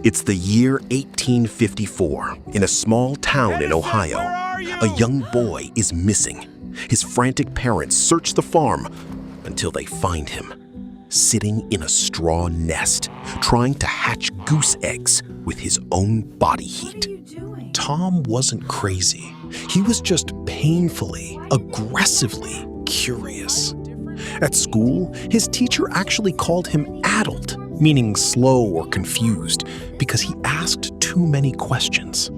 It's the year 1854. In a small town in Ohio, a young boy is missing. His frantic parents search the farm until they find him, sitting in a straw nest, trying to hatch goose eggs with his own body heat. Tom wasn't crazy. He was just painfully, aggressively curious. At school, his teacher actually called him addled, meaning slow or confused, because he asked too many questions.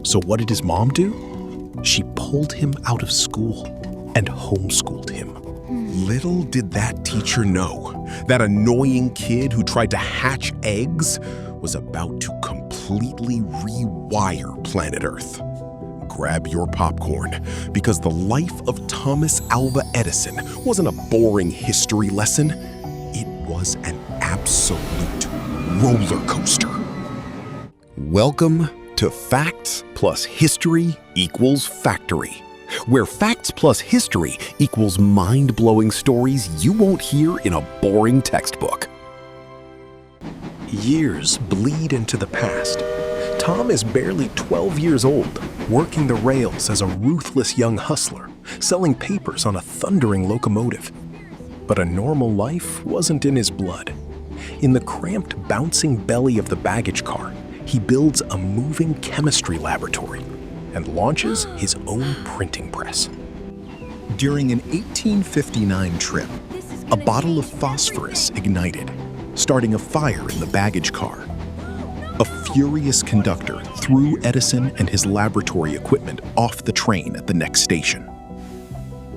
So what did his mom do? She pulled him out of school and homeschooled him. Little did that teacher know, that annoying kid who tried to hatch eggs was about to completely rewire planet Earth. Grab your popcorn, because the life of Thomas Alva Edison wasn't a boring history lesson. It was an absolute roller coaster. Welcome to Facts plus History equals Factory, where Facts plus History equals mind-blowing stories you won't hear in a boring textbook. Years bleed into the past. Tom is barely 12 years old, working the rails as a ruthless young hustler, selling papers on a thundering locomotive. But a normal life wasn't in his blood. In the cramped, bouncing belly of the baggage car, he builds a moving chemistry laboratory and launches his own printing press. During an 1859 trip, a bottle of phosphorus ignited, starting a fire in the baggage car. A furious conductor threw Edison and his laboratory equipment off the train at the next station.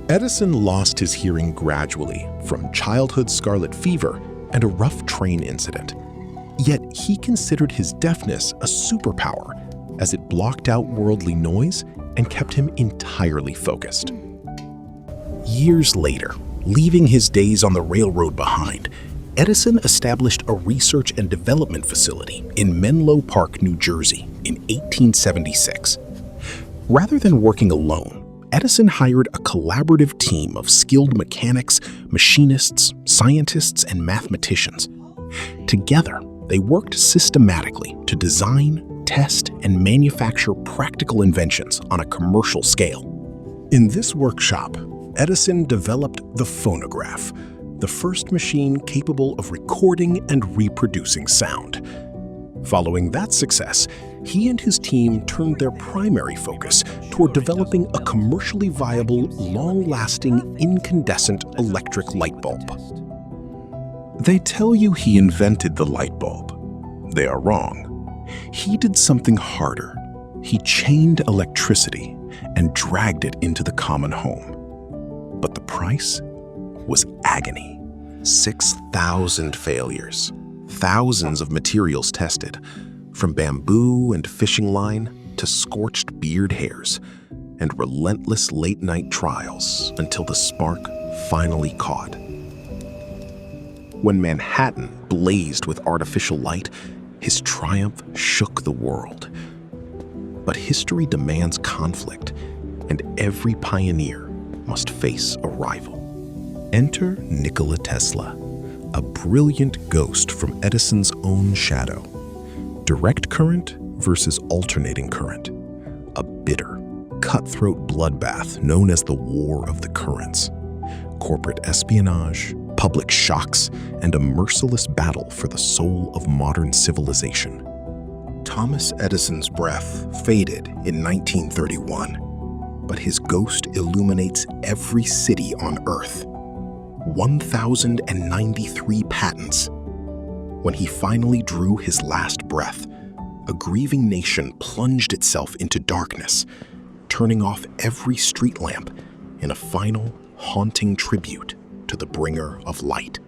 Edison lost his hearing gradually from childhood scarlet fever and a rough train incident. Yet he considered his deafness a superpower, as it blocked out worldly noise and kept him entirely focused. Years later, leaving his days on the railroad behind, Edison established a research and development facility in Menlo Park, New Jersey in 1876. Rather than working alone, Edison hired a collaborative team of skilled mechanics, machinists, scientists, and mathematicians. Together, they worked systematically to design, test, and manufacture practical inventions on a commercial scale. In this workshop, Edison developed the phonograph, the first machine capable of recording and reproducing sound. Following that success, he and his team turned their primary focus toward developing a commercially viable, long-lasting, incandescent electric light bulb. They tell you he invented the light bulb. They are wrong. He did something harder. He chained electricity and dragged it into the common home. But the price was agony. 6,000 failures, thousands of materials tested, from bamboo and fishing line to scorched beard hairs, and relentless late-night trials until the spark finally caught. When Manhattan blazed with artificial light, his triumph shook the world. But history demands conflict, and every pioneer must face a rival. Enter Nikola Tesla, a brilliant ghost from Edison's own shadow. Direct current versus alternating current, a bitter, cutthroat bloodbath known as the War of the Currents. Corporate espionage, public shocks, and a merciless battle for the soul of modern civilization. Thomas Edison's breath faded in 1931, but his ghost illuminates every city on Earth. 1,093 patents. When he finally drew his last breath, a grieving nation plunged itself into darkness, turning off every street lamp in a final, haunting tribute to the bringer of light.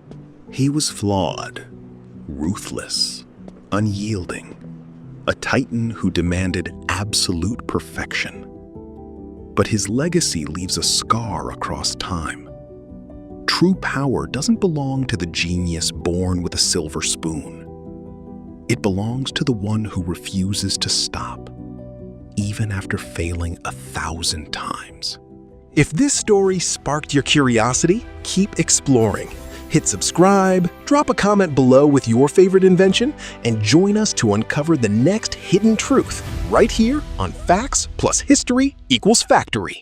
He was flawed, ruthless, unyielding, a titan who demanded absolute perfection. But his legacy leaves a scar across time. True power doesn't belong to the genius born with a silver spoon. It belongs to the one who refuses to stop, even after failing 1,000 times. If this story sparked your curiosity, keep exploring. Hit subscribe, drop a comment below with your favorite invention, and join us to uncover the next hidden truth right here on Facts plus History equals Factory.